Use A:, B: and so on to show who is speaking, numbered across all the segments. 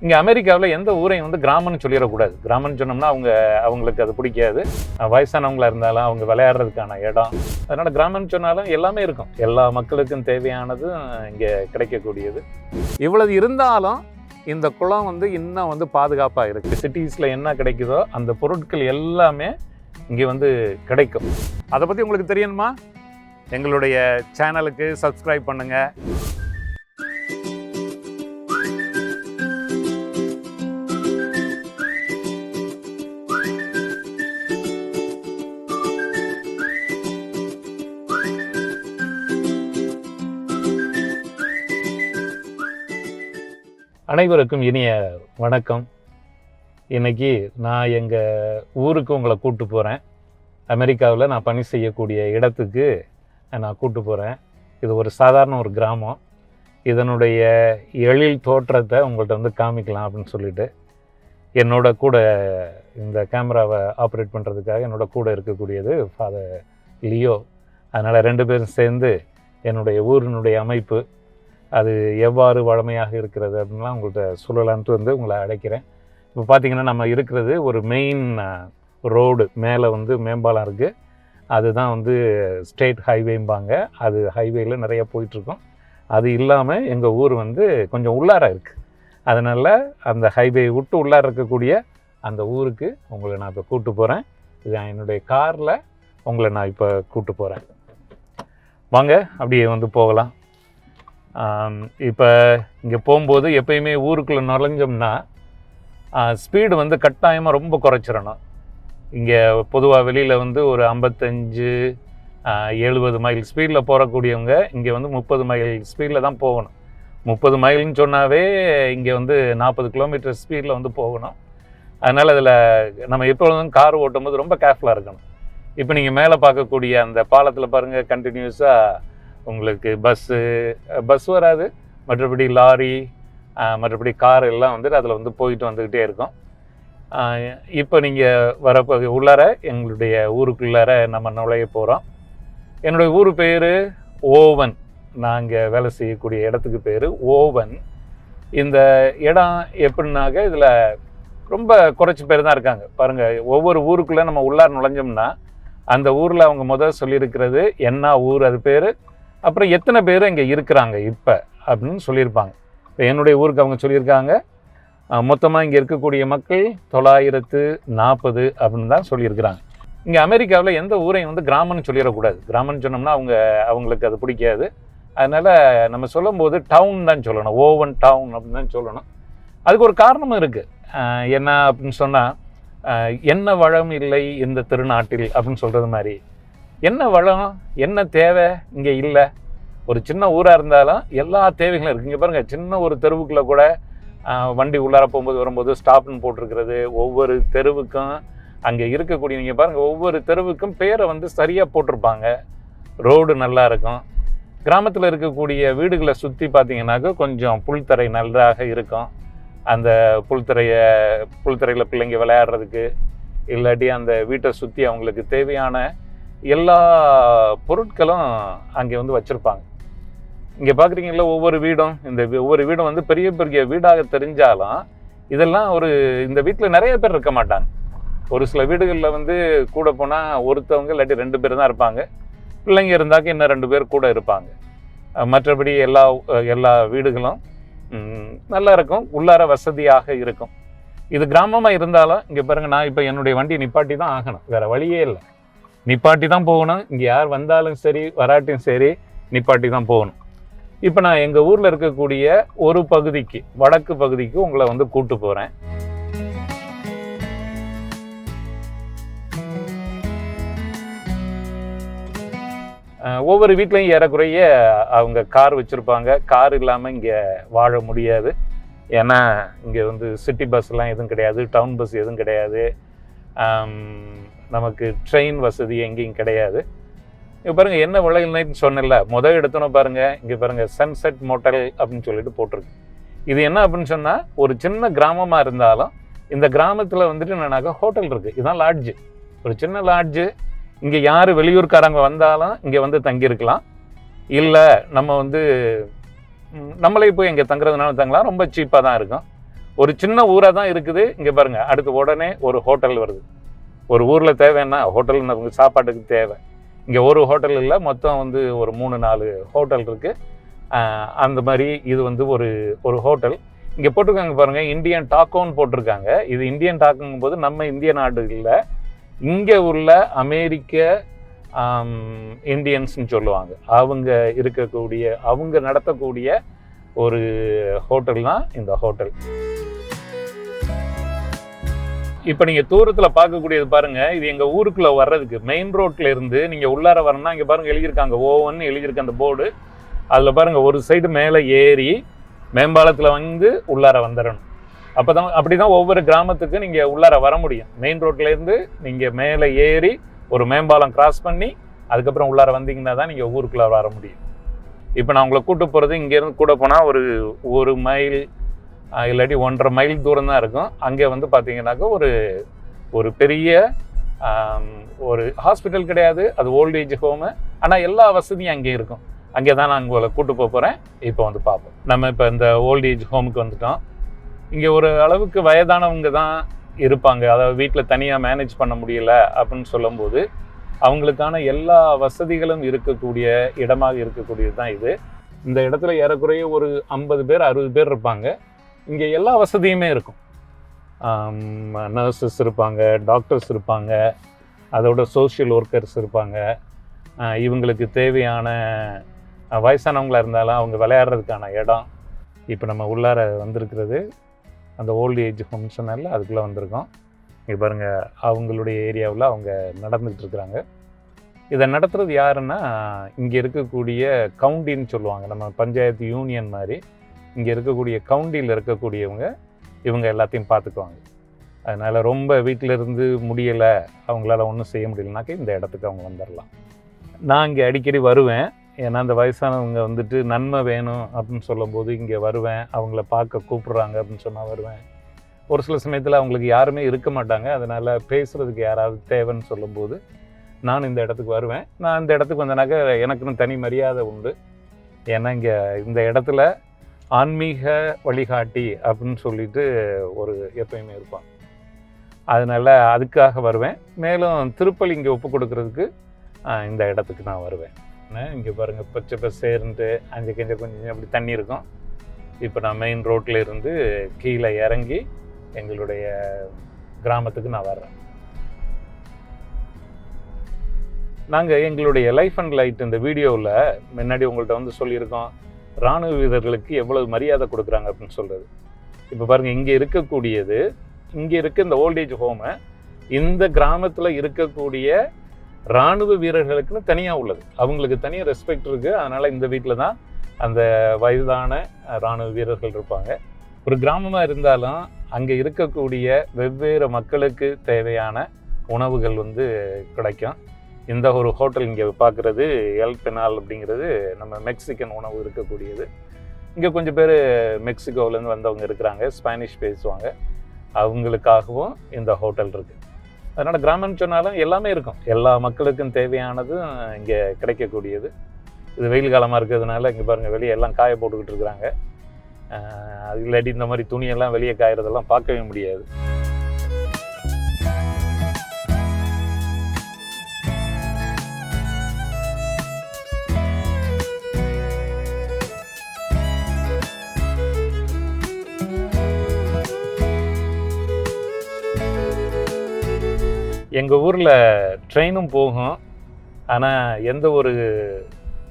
A: இங்கே அமெரிக்காவில் எந்த ஊரையும் வந்து கிராமம்னு சொல்லிடக்கூடாது. கிராமம்னு சொன்னோம்னா அவங்களுக்கு அது பிடிக்காது. வயசானவங்களாக இருந்தாலும் அவங்க விளையாடுறதுக்கான இடம். அதனால் கிராமம்னு சொன்னாலும் எல்லாமே இருக்கும். எல்லா மக்களுக்கும் தேவையானதும் இங்கே கிடைக்கக்கூடியது. இவ்வளவு இருந்தாலும் இந்த குளம் வந்து இன்னும் வந்து பாதுகாப்பாக இருக்குது. சிட்டிஸில் என்ன கிடைக்குதோ அந்த பொருட்கள் எல்லாமே இங்கே வந்து கிடைக்கும். அதை பற்றி உங்களுக்கு தெரியணுமா? எங்களுடைய சேனலுக்கு சப்ஸ்கிரைப் பண்ணுங்கள். அனைவருக்கும் இனிய வணக்கம். இன்னைக்கு நான் எங்கள் ஊருக்கு உங்களை கூப்பிட்டு போகிறேன். அமெரிக்காவில் நான் பணி செய்யக்கூடிய இடத்துக்கு நான் கூப்பிட்டு போகிறேன். இது ஒரு சாதாரண ஒரு கிராமம். இதனுடைய எழில் தோற்றத்தை உங்கள்கிட்ட வந்து காமிக்கலாம் அப்படின்னு சொல்லிட்டு என்னோட கூட இந்த கேமராவை ஆப்ரேட் பண்ணுறதுக்காக என்னோட கூட இருக்கக்கூடியது ஃபாதர் லியோ. அதனால் 2 பேரும் சேர்ந்து என்னுடைய ஊரினுடைய அமைப்பு அது எவ்வாறு வளமையாக இருக்கிறது அப்படின்லாம் உங்கள்கிட்ட சொல்லலான்ட்டு வந்து உங்களை அழைக்கிறேன். இப்போ பார்த்திங்கன்னா நம்ம இருக்கிறது ஒரு மெயின் ரோடு, மேலே வந்து மேம்பாலம் இருக்குது. அதுதான் வந்து ஸ்டேட் ஹைவேம்பாங்க. அது ஹைவேயில் நிறைய போயிட்டுருக்கோம். அது இல்லாமல் எங்கள் ஊர் வந்து கொஞ்சம் உள்ளார இருக்குது. அதனால் அந்த ஹைவே விட்டு உள்ளார இருக்கக்கூடிய அந்த ஊருக்கு உங்களை நான் இப்போ கூப்பிட்டு போகிறேன். இது என்னுடைய காரில் உங்களை நான் இப்போ கூப்பிட்டு போகிறேன். வாங்க அப்படியே வந்து போகலாம். இப்போ இங்கே போகும்போது எப்பயுமே ஊருக்குள்ளே நுழைஞ்சோம்னா ஸ்பீடு வந்து கட்டாயமாக ரொம்ப குறைச்சிடணும். இங்கே பொதுவாக வெளியில் வந்து ஒரு 55-70 மைல் ஸ்பீடில் போகக்கூடியவங்க இங்கே வந்து 30 மைல் ஸ்பீடில் தான் போகணும். 30 மைல்னு சொன்னாவே இங்கே வந்து 40 கிலோமீட்டர் ஸ்பீடில் வந்து போகணும். அதனால் அதில் நம்ம எப்பொழுதும் கார் ஓட்டும்போது ரொம்ப கேர்ஃபுல்லாக இருக்கணும். இப்போ நீங்கள் மேலே பார்க்கக்கூடிய அந்த பாலத்தில் பாருங்கள், கண்டினியூஸாக உங்களுக்கு பஸ் வராது, மற்றபடி லாரி மற்றபடி கார் எல்லாம் வந்துட்டு அதில் வந்து போயிட்டு வந்துக்கிட்டே இருக்கும். இப்போ நீங்கள் உள்ளார எங்களுடைய ஊருக்குள்ளார நம்ம நுழைய போகிறோம். என்னுடைய ஊர் பேர் ஓவன். நாங்கள் வேலை செய்யக்கூடிய இடத்துக்கு பேர் ஓவன். இந்த இடம் எப்படின்னாக்க இதில் ரொம்ப குறைச்சி பேர் தான் இருக்காங்க. பாருங்கள், ஒவ்வொரு ஊருக்குள்ளே நம்ம உள்ளார நுழைஞ்சோம்னா அந்த ஊரில் அவங்க முதல் சொல்லியிருக்கிறது என்ன ஊர், அது பேர், அப்புறம் எத்தனை பேர் இங்கே இருக்கிறாங்க இப்போ அப்படின்னு சொல்லியிருப்பாங்க. இப்போ என்னுடைய ஊருக்கு அவங்க சொல்லியிருக்காங்க மொத்தமாக இங்கே இருக்கக்கூடிய மக்கள் 940 அப்படின்னு தான் சொல்லியிருக்கிறாங்க. இங்கே அமெரிக்காவில் எந்த ஊரையும் வந்து கிராமம்னு சொல்லிடக்கூடாது. கிராமம்னு சொன்னோம்னா அவங்களுக்கு அது பிடிக்காது. அதனால் நம்ம சொல்லும்போது டவுன் தான் சொல்லணும், ஓவன் டவுன் அப்படின்னு தான் சொல்லணும். அதுக்கு ஒரு காரணமும் இருக்குது. என்ன அப்படின்னு சொன்னால், என்ன வளம் இல்லை இந்த திருநாட்டில் அப்படின்னு சொல்கிறது மாதிரி, என்ன வளம் என்ன தேவை இங்கே இல்லை. ஒரு சின்ன ஊராக இருந்தாலும் எல்லா தேவைகளும் இருக்குது. இங்கே பாருங்கள், சின்ன ஒரு தெருவுக்குள்ளே கூட வண்டி உள்ளார போகும்போது வரும்போது ஸ்டாப்னு போட்டிருக்கிறது. ஒவ்வொரு தெருவுக்கும் அங்கே இருக்கக்கூடிய நீங்கள் பாருங்கள், ஒவ்வொரு தெருவுக்கும் பேரை வந்து சரியாக போட்டிருப்பாங்க. ரோடு நல்லா இருக்கும். கிராமத்தில் இருக்கக்கூடிய வீடுகளை சுற்றி பார்த்தீங்கன்னாக்க கொஞ்சம் புல்தரை நன்றாக இருக்கும். அந்த புல்தரையில் பிள்ளைங்க விளையாடுறதுக்கு, இல்லாட்டி அந்த வீட்டை சுற்றி அவங்களுக்கு தேவையான எல்லா பொருட்களும் அங்கே வந்து வச்சுருப்பாங்க. இங்கே பார்க்குறீங்களா ஒவ்வொரு வீடும் வந்து பெரிய பெரிய வீடாக தெரிஞ்சாலும் இதெல்லாம் இந்த வீட்டில் நிறைய பேர் இருக்க மாட்டாங்க. ஒரு சில வீடுகளில் வந்து கூட போனால் ஒருத்தவங்க இல்லாட்டி 2 பேர் தான் இருப்பாங்க. பிள்ளைங்க இருந்தாக்க இன்னும் 2 பேர் கூட இருப்பாங்க. மற்றபடி எல்லா வீடுகளும் நல்லா இருக்கும், உள்ளார வசதியாக இருக்கும். இது கிராமமாக இருந்தாலும் இங்கே பாருங்கள், நான் இப்போ என்னுடைய வண்டி நிப்பாட்டி தான் ஆகணும், வேறு வழியே இல்லை. நிப்பாட்டி தான் போகணும். இங்கே யார் வந்தாலும் சரி வராட்டியும் சரி நிப்பாட்டி தான் போகணும். இப்போ நான் எங்கள் ஊரில் இருக்கக்கூடிய ஒரு பகுதிக்கு, வடக்கு பகுதிக்கு உங்களை வந்து கூப்பிட்டு போகிறேன். ஒவ்வொரு வீட்லையும் ஏறக்குறைய அவங்க கார் வச்சுருப்பாங்க. கார் இல்லாமல் இங்கே வாழ முடியாது. ஏன்னா இங்கே வந்து சிட்டி பஸ்லாம் எதுவும் கிடையாது, டவுன் பஸ் எதுவும் கிடையாது, நமக்கு ட்ரெயின் வசதி எங்கேயும் கிடையாது. இங்கே பாருங்கள், என்ன விலைன்னு சொன்னல, முதல் எடுத்தோன்னே பாருங்கள், இங்கே பாருங்கள் சன்செட் மோட்டல் அப்படின்னு சொல்லிட்டு போட்டிருக்கு. இது என்ன அப்படின்னு சொன்னால், ஒரு சின்ன கிராமமாக இருந்தாலும் இந்த கிராமத்தில் வந்துட்டு என்னன்னாக்கா ஹோட்டல் இருக்குது. இதுதான் லாட்ஜு, ஒரு சின்ன லாட்ஜு. இங்கே யார் வெளியூர்காரங்க வந்தாலும் இங்கே வந்து தங்கியிருக்கலாம். இல்லை நம்ம வந்து நம்மளே போய் இங்கே தங்குறதுனால தங்கலாம். ரொம்ப சீப்பாக தான் இருக்கும். ஒரு சின்ன ஊராக தான் இருக்குது. இங்கே பாருங்கள், அடுத்து உடனே ஒரு ஹோட்டல் வருது. ஒரு ஊரில் தேவைன்னா ஹோட்டல் நமக்கு சாப்பாட்டுக்கு தேவை. இங்கே ஒரு ஹோட்டல் இல்லை, மொத்தம் வந்து ஒரு 3-4 ஹோட்டல் இருக்குது. அந்த மாதிரி இது வந்து ஒரு ஹோட்டல். இங்கே போட்டிருக்காங்க பாருங்கள், இந்தியன் டாக்கோன்னு போட்டிருக்காங்க. இது இந்தியன் டாக்குங்கும் போது நம்ம இந்திய நாடு இல்லை, இங்கே உள்ள அமெரிக்க இந்தியன்ஸ்ன்னு சொல்லுவாங்க. அவங்க நடத்தக்கூடிய ஒரு ஹோட்டல் தான் இந்த ஹோட்டல். இப்போ நீங்கள் தூரத்தில் பார்க்கக்கூடியது பாருங்கள், இது எங்கள் ஊருக்குள்ளே வர்றதுக்கு மெயின் ரோட்டில் இருந்து நீங்கள் உள்ளார வரணும்னா இங்கே பாருங்கள் எழுதியிருக்காங்க, ஓவன்னு எழுதியிருக்க அந்த போர்டு. அதில் பாருங்கள், ஒரு சைடு மேலே ஏறி மேம்பாலத்தில் வந்து உள்ளார வந்துடணும். அப்படி தான் ஒவ்வொரு கிராமத்துக்கும் நீங்கள் உள்ளார வர முடியும். மெயின் ரோட்லேருந்து நீங்கள் மேலே ஏறி ஒரு மேம்பாலம் கிராஸ் பண்ணி அதுக்கப்புறம் உள்ளார வந்தீங்கன்னா தான் நீங்கள் ஊருக்குள்ளே வர முடியும். இப்போ நான் உங்களை கூட்டு போகிறது இங்கேருந்து கூட போனால் ஒரு மைல் இல்லாட்டி 1.5 மைல் தூரம் தான் இருக்கும். அங்கே வந்து பார்த்தீங்கன்னாக்கா ஒரு பெரிய ஒரு ஹாஸ்பிட்டல் கிடையாது, அது ஓல்டேஜ் ஹோமு. ஆனால் எல்லா வசதியும் அங்கே இருக்கும். அங்கே தான் நான் உங்களை கூட்டு போகிறேன். இப்போ வந்து பார்ப்போம். நம்ம இப்போ இந்த ஓல்டேஜ் ஹோமுக்கு வந்துட்டோம். இங்கே ஒரு அளவுக்கு வயதானவங்க தான் இருப்பாங்க. அதாவது வீட்டில் தனியாக மேனேஜ் பண்ண முடியல அப்படின்னு சொல்லும்போது அவங்களுக்கான எல்லா வசதிகளும் இருக்கக்கூடிய இடமாக இருக்கக்கூடியது தான் இது. இந்த இடத்துல ஏறக்குறைய ஒரு 50 பேர் 60 பேர் இருப்பாங்க. இங்கே எல்லா வசதியுமே இருக்கும். நர்சஸ் இருப்பாங்க, டாக்டர்ஸ் இருப்பாங்க, அதோட சோஷியல் ஒர்க்கர்ஸ் இருப்பாங்க. இவங்களுக்கு தேவையான வயசானவங்களாக இருந்தாலும் அவங்க விளையாடுறதுக்கான இடம். இப்போ நம்ம உள்ளார வந்திருக்கிறது அந்த ஓல்டு ஏஜ் ஹோம் சொன்னால அதுக்குள்ளே வந்திருக்கோம். இங்கே பாருங்கள், அவங்களுடைய ஏரியாவில் அவங்க நடந்துகிட்டு இருக்கிறாங்க. இதை நடத்துகிறது யாருன்னா, இங்கே இருக்கக்கூடிய கவுண்டின்னு சொல்லுவாங்க, நம்ம பஞ்சாயத்து யூனியன் மாதிரி. இங்கே இருக்கக்கூடிய கவுண்டியில் இருக்கக்கூடியவங்க இவங்க எல்லாத்தையும் பார்த்துக்குவாங்க. அதனால் ரொம்ப வீட்டிலேருந்து முடியலை, அவங்களால ஒன்றும் செய்ய முடியலனாக்கா இந்த இடத்துக்கு அவங்க வந்துடலாம். நான் இங்கே அடிக்கடி வருவேன். ஏன்னா அந்த வயசானவங்க வந்துட்டு நன்மை வேணும் அப்படின்னு சொல்லும்போது இங்கே வருவேன். அவங்கள பார்க்க கூப்பிட்றாங்க அப்படின்னு சொன்னால் வருவேன். ஒரு சில சமயத்தில் அவங்களுக்கு யாருமே இருக்க மாட்டாங்க. அதனால் பேசுகிறதுக்கு யாராவது தேவைன்னு சொல்லும்போது நான் இந்த இடத்துக்கு வருவேன். நான் இந்த இடத்துக்கு வந்தேனாக்கா எனக்குன்னு தனி மரியாதை உண்டு. ஏன்னா இங்கே இந்த இடத்துல ஆன்மீக வழிகாட்டி அப்படின்னு சொல்லிட்டு எப்பயுமே இருப்பாங்க. அதனால் அதுக்காக வருவேன். மேலும் திருப்பலி இங்கே ஒப்பு கொடுக்கறதுக்கு இந்த இடத்துக்கு நான் வருவேன். இங்கே பாருங்கள், பச்சை பசேர்ன்ட்டு அஞ்சு கொஞ்சம் அப்படி தண்ணி இருக்கும். இப்போ நான் மெயின் ரோட்டில் இருந்து கீழே இறங்கி எங்களுடைய கிராமத்துக்கு நான் வர்றேன். நாங்கள் எங்களுடைய லைஃப் அண்ட் லைட் இந்த வீடியோவில் முன்னாடி உங்கள்கிட்ட வந்து சொல்லியிருக்கோம், இராணுவ வீரர்களுக்கு எவ்வளவு மரியாதை கொடுக்குறாங்க அப்படின்னு சொல்கிறது. இப்போ பாருங்கள், இங்கே இருக்க இந்த ஓல்டேஜ் ஹோமை இந்த கிராமத்தில் இருக்கக்கூடிய இராணுவ வீரர்களுக்குன்னு தனியாக உள்ளது. அவங்களுக்கு தனியாக ரெஸ்பெக்ட் இருக்குது. அதனால் இந்த வீட்டில் தான் அந்த வயதான இராணுவ வீரர்கள் இருப்பாங்க. ஒரு கிராமமாக இருந்தாலும் அங்கே இருக்கக்கூடிய வெவ்வேறு மக்களுக்கு தேவையான உணவுகள் வந்து கிடைக்கும். இந்த ஒரு ஹோட்டல் இங்கே பார்க்குறது எல் பெனால் அப்படிங்கிறது நம்ம மெக்சிகன் உணவு இருக்கக்கூடியது. இங்கே கொஞ்சம் பேர் மெக்சிகோவிலேருந்து வந்தவங்க இருக்கிறாங்க, ஸ்பானிஷ் பேசுவாங்க. அவங்களுக்காகவும் இந்த ஹோட்டல் இருக்குது. அதனால் கிராமம்னு சொன்னாலும் எல்லாமே இருக்கும். எல்லா மக்களுக்கும் தேவையானதும் இங்கே கிடைக்கக்கூடியது. இது வெயில் காலமாக இருக்கிறதுனால இங்கே பாருங்கள், வெளியே எல்லாம் காய போட்டுக்கிட்டு இருக்கிறாங்க. இல்லாட்டி இந்த மாதிரி துணியெல்லாம் வெளியே காயறதெல்லாம் பார்க்கவே முடியாது. எங்கள் ஊரில் ட்ரெயினும் போகும், ஆனால் எந்த ஒரு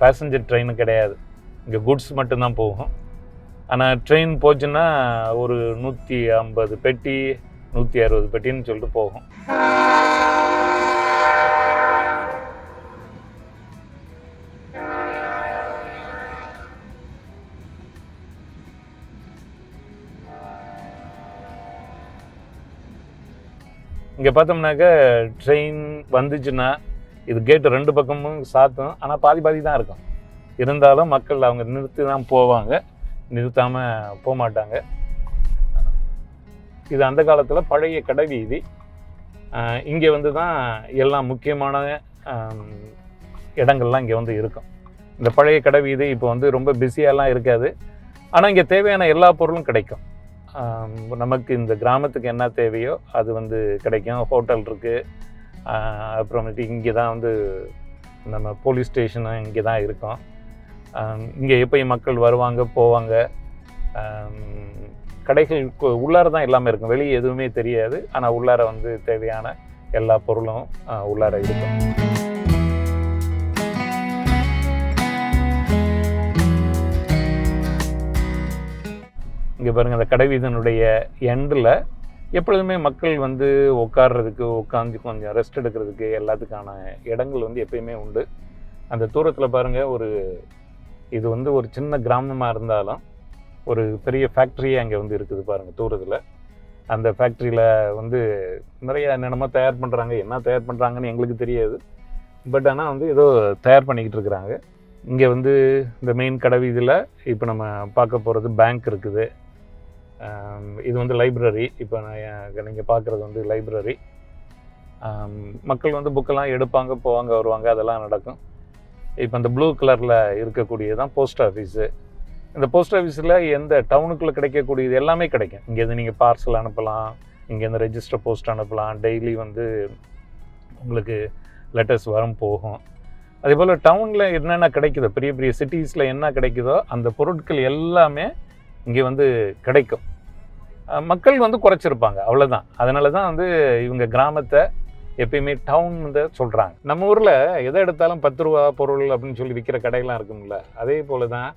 A: பேசஞ்சர் ட்ரெயினும் கிடையாது. இங்கே குட்ஸ் மட்டும்தான் போகும். ஆனால் ட்ரெயின் போச்சுன்னா ஒரு 150 பெட்டி 160 பெட்டின்னு சொல்லிட்டு போகும். இங்கே பார்த்தோம்னாக்க ட்ரெயின் வந்துச்சுன்னா இது கேட்டு 2 பக்கமும் சாத்தும், ஆனால் பாதி தான் இருக்கும். இருந்தாலும் மக்கள் அவங்க நிறுத்தி தான் போவாங்க, நிறுத்தாமல் போக மாட்டாங்க. இது அந்த காலத்தில் பழைய கடை வீதி. இங்கே வந்து தான் எல்லாம் முக்கியமான இடங்கள்லாம் இங்கே வந்து இருக்கும். இந்த பழைய கடை வீதி இப்போ வந்து ரொம்ப பிஸியாலாம் இருக்காது. ஆனால் இங்கே தேவையான எல்லா பொருளும் கிடைக்கும். நமக்கு இந்த கிராமத்துக்கு என்ன தேவையோ அது வந்து கிடைக்கும். ஹோட்டல் இருக்குது, அப்புறமேட்டு இங்கே தான் வந்து நம்ம போலீஸ் ஸ்டேஷனும் இங்கே தான் இருக்கும். இங்கே எப்பயும் மக்கள் வருவாங்க போவாங்க. கடைகளுக்கு உள்ளார தான் எல்லாமே இருக்கும், வெளியே எதுவுமே தெரியாது. ஆனால் உள்ளார வந்து தேவையான எல்லா பொருளும் உள்ளார இருக்கும். இங்கே பாருங்கள், அந்த கடைவீதனுடைய எண்டில் எப்பொழுதுமே மக்கள் வந்து உட்கார்றதுக்கு, உட்காந்து கொஞ்சம் ரெஸ்ட் எடுக்கிறதுக்கு எல்லாத்துக்கான இடங்கள் வந்து எப்பயுமே உண்டு. அந்த தூரத்தில் பாருங்கள், இது வந்து ஒரு சின்ன கிராமமாக இருந்தாலும் ஒரு பெரிய ஃபேக்ட்ரியே அங்கே வந்து இருக்குது பாருங்கள் தூரத்தில். அந்த ஃபேக்ட்ரியில் வந்து நிறைய என்னென்னமோ தயார் பண்ணுறாங்க. என்ன தயார் பண்ணுறாங்கன்னு எங்களுக்கு தெரியாது, பட் ஆனால் வந்து ஏதோ தயார் பண்ணிக்கிட்டு இருக்கிறாங்க. இங்கே வந்து இந்த மெயின் கடைவீதியில் இப்போ நம்ம பார்க்க போகிறது பேங்க் இருக்குது. இது வந்து லைப்ரரி. இப்போ நீங்கள் பார்க்குறது வந்து லைப்ரரி. மக்கள் வந்து புக்கெல்லாம் எடுப்பாங்க, போவாங்க, வருவாங்க, அதெல்லாம் நடக்கும். இப்போ இந்த ப்ளூ கலரில் இருக்கக்கூடியதான் போஸ்ட் ஆஃபீஸு. இந்த போஸ்ட் ஆஃபீஸில் எந்த டவுனுக்குள்ளே கிடைக்கக்கூடியது எல்லாமே கிடைக்கும். இங்கேருந்து நீங்கள் பார்சல் அனுப்பலாம், இங்கேருந்து ரெஜிஸ்டர் போஸ்ட் அனுப்பலாம். டெய்லி வந்து உங்களுக்கு லெட்டர்ஸ் வரும் போகும். அதே போல் டவுனில் என்னென்ன கிடைக்குதோ, பெரிய பெரிய சிட்டிஸில் என்ன கிடைக்குதோ அந்த பொருட்கள் எல்லாமே இங்கே வந்து கிடைக்கும். மக்கள் வந்து குறைச்சிருப்பாங்க, அவ்வளோதான். அதனால தான் வந்து இவங்க கிராமத்தை எப்பயுமே டவுன் வந்து சொல்கிறாங்க. நம்ம ஊரில் எதை எடுத்தாலும் 10 ரூபா பொருள் அப்படின்னு சொல்லி விற்கிற கடையெல்லாம் இருக்கும்ல, அதே போல் தான்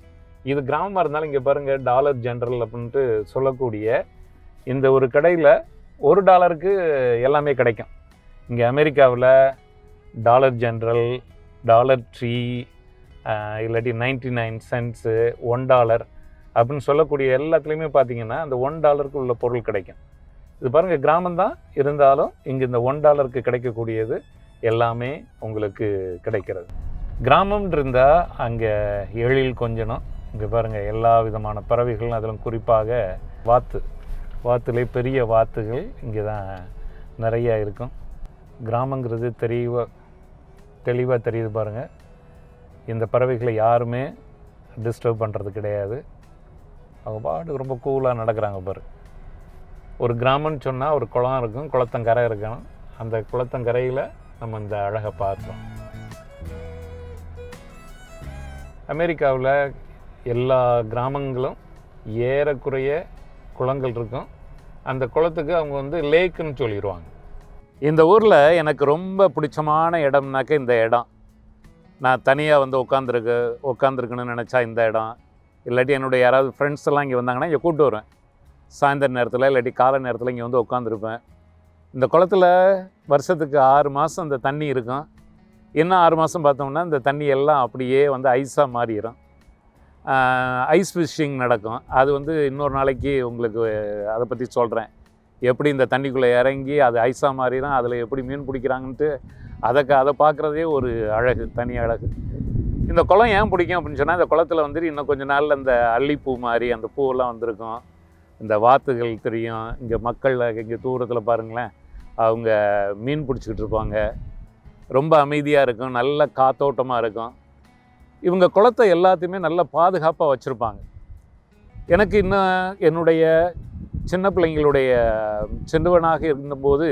A: இது கிராமமாக இருந்தாலும் இங்கே பாருங்கள், டாலர் ஜென்ரல் அப்படின்ட்டு சொல்லக்கூடிய இந்த ஒரு கடையில் $1 எல்லாமே கிடைக்கும். இங்கே அமெரிக்காவில் டாலர் ஜென்ரல், டாலர் ட்ரீ, இல்லாட்டி 99 சென்ட்ஸு, $1 அப்படின்னு சொல்லக்கூடிய எல்லாத்துலேயுமே பார்த்தீங்கன்னா அந்த $1 உள்ள பொருள் கிடைக்கும். இது பாருங்கள், கிராமம்தான் இருந்தாலும் இங்கே இந்த $1 கிடைக்கக்கூடியது எல்லாமே உங்களுக்கு கிடைக்கிறது. கிராமம் இருந்தால் அங்கே எழில் கொஞ்சணும். இங்கே பாருங்கள், எல்லா விதமான பறவைகளும், அதிலும் குறிப்பாக வாத்துலே பெரிய வாத்துகள் இங்கே தான் நிறையா இருக்கும். கிராமங்கிறது தெளிவாக தெரியுது பாருங்கள். இந்த பறவைகளை யாருமே டிஸ்டர்ப் பண்ணுறது கிடையாது. அவங்க பாட்டுக்கு ரொம்ப கூலாக நடக்கிறாங்க பாரு. ஒரு கிராமம்னு சொன்னால் ஒரு குளம் இருக்கும், குளத்தங்கரை இருக்கணும். அந்த குளத்தங்கரையில் நம்ம இந்த அழகை பார்ப்போம். அமெரிக்காவில் எல்லா கிராமங்களும் ஏறக்குறைய குளங்கள் இருக்கும். அந்த குளத்துக்கு அவங்க வந்து லேக்குன்னு சொல்லிடுவாங்க. இந்த ஊரில் எனக்கு ரொம்ப பிடிச்சமான இடம்னாக்க இந்த இடம். நான் தனியாக வந்து உட்காந்துருக்கணும்னு நினச்சா இந்த இடம், இல்லாட்டி என்னுடைய யாராவது ஃப்ரெண்ட்ஸ் எல்லாம் இங்கே வந்தாங்கன்னா இங்கே கூப்பிட்டு வருவேன். சாயந்தர நேரத்தில் இல்லாட்டி காலை நேரத்தில் இங்கே வந்து உட்காந்துருப்பேன். இந்த குளத்தில் வருஷத்துக்கு 6 மாதம் இந்த தண்ணி இருக்கும். இன்னும் 6 மாதம் பார்த்தோம்னா இந்த தண்ணி எல்லாம் அப்படியே வந்து ஐஸாக மாறிடும். ஐஸ் ஃபிஷ்ஷிங் நடக்கும். அது வந்து இன்னொரு நாளைக்கு உங்களுக்கு அதை பற்றி சொல்கிறேன். எப்படி இந்த தண்ணிக்குள்ளே இறங்கி அது ஐஸாக மாறிடும், அதில் எப்படி மீன் பிடிக்கிறாங்கன்ட்டு அதை பார்க்குறதே ஒரு அழகு, தனி அழகு. இந்த குளம் ஏன் பிடிக்கும் அப்படின்னு சொன்னால், இந்த குளத்தில் வந்துட்டு இன்னும் கொஞ்சம் நாளில் இந்த அல்லிப்பூ மாதிரி அந்த பூவெல்லாம் வந்திருக்கும். இந்த வாத்துகள் தெரியும். இங்கே மக்கள் இங்கே தூரத்தில் பாருங்களேன், அவங்க மீன் பிடிச்சிக்கிட்டு இருப்பாங்க. ரொம்ப அமைதியாக இருக்கும், நல்ல காத்தோட்டமாக இருக்கும். இவங்க குளத்தை எல்லாத்தையுமே நல்ல பாதுகாப்பாக வச்சுருப்பாங்க. எனக்கு இன்னும் என்னுடைய சின்ன பிள்ளைங்களுடைய சின்னவனாக இருந்தபோது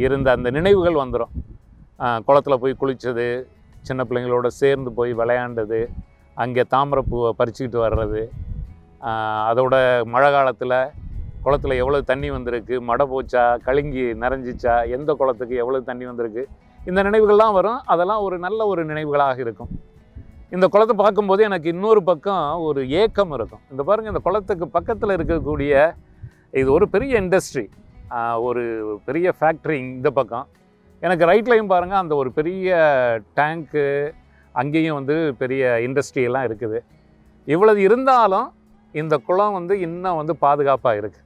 A: இருந்த அந்த நினைவுகள் வந்துடும். குளத்தில் போய் குளித்தது, சின்ன பிள்ளைங்களோட சேர்ந்து போய் விளையாண்டது, அங்கே தாமரைப்பூவை பறிச்சுக்கிட்டு வர்றது, அதோட மழை காலத்தில் குளத்தில் எவ்வளோ தண்ணி வந்திருக்கு, மடை போச்சா, கழுங்கி நிறைஞ்சிச்சா, எந்த குளத்துக்கு எவ்வளோ தண்ணி வந்திருக்கு, இந்த நினைவுகள்லாம் வரும். அதெல்லாம் ஒரு நல்ல ஒரு நினைவுகளாக இருக்கும். இந்த குளத்தை பார்க்கும்போது எனக்கு இன்னொரு பக்கம் ஒரு ஏக்கம் இருக்கும். இந்த பாருங்கள், இந்த குளத்துக்கு பக்கத்தில் இருக்கக்கூடிய இது ஒரு பெரிய இண்டஸ்ட்ரி, ஒரு பெரிய ஃபேக்ட்ரி. இந்த பக்கம் எனக்கு ரைட்லையும் பாருங்கள், அந்த ஒரு பெரிய டேங்க்கு, அங்கேயும் வந்து பெரிய இண்டஸ்ட்ரியெல்லாம் இருக்குது. இவ்வளவு இருந்தாலும் இந்த குளம் வந்து இன்னும் வந்து பாதுகாப்பாக இருக்குது.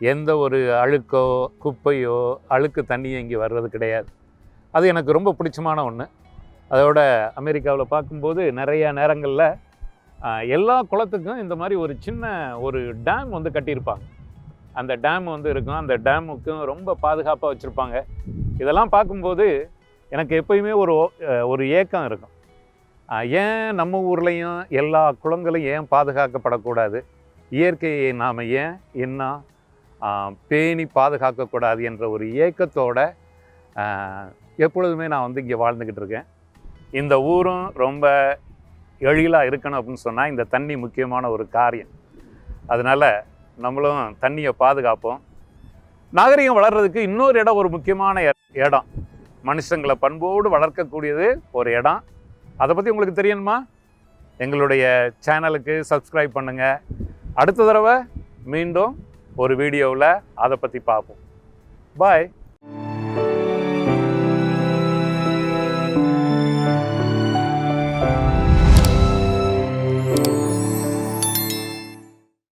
A: எந்த ஒரு அழுக்கோ குப்பையோ அழுக்கு தண்ணியோ இங்கே வர்றது கிடையாது. அது எனக்கு ரொம்ப பிடிச்சமான ஒன்று. அதோட அமெரிக்காவில் பார்க்கும்போது நிறையா நேரங்களில் எல்லா குளத்துக்கும் இந்த மாதிரி ஒரு சின்ன ஒரு டேம் வந்து கட்டியிருப்பாங்க. அந்த டேம் வந்து இருக்கும். அந்த டேமுக்கும் ரொம்ப பாதுகாப்பாக வச்சுருப்பாங்க. இதெல்லாம் பார்க்கும்போது எனக்கு எப்பயுமே ஒரு ஏக்கம் இருக்கும். ஏன் நம்ம ஊர்லேயும் எல்லா குளங்களும் ஏன் பாதுகாக்கப்படக்கூடாது? இயற்கையை நாம் ஏன் இன்னும் பேணி பாதுகாக்கக்கூடாது என்ற ஒரு ஏக்கத்தோட எப்பொழுதுமே நான் வந்து இங்கே வாழ்ந்துக்கிட்டு இருக்கேன். இந்த ஊரும் ரொம்ப எழிலாக இருக்கணும் அப்படின்னு சொன்னால் இந்த தண்ணி முக்கியமான ஒரு காரியம். அதனால் நம்மளும் தண்ணியை பாதுகாப்போம். நாகரிகம் வளர்கிறதுக்கு இன்னொரு இடம் ஒரு முக்கியமான இடம், மனுஷங்களை பண்போடு வளர்க்கக்கூடியது ஒரு இடம். அதை பற்றி உங்களுக்கு தெரியணுமா? எங்களுடைய சேனலுக்கு சப்ஸ்கிரைப் பண்ணுங்கள். அடுத்த தடவை மீண்டும் ஒரு வீடியோவில் அதை பற்றி பார்ப்போம். பாய்.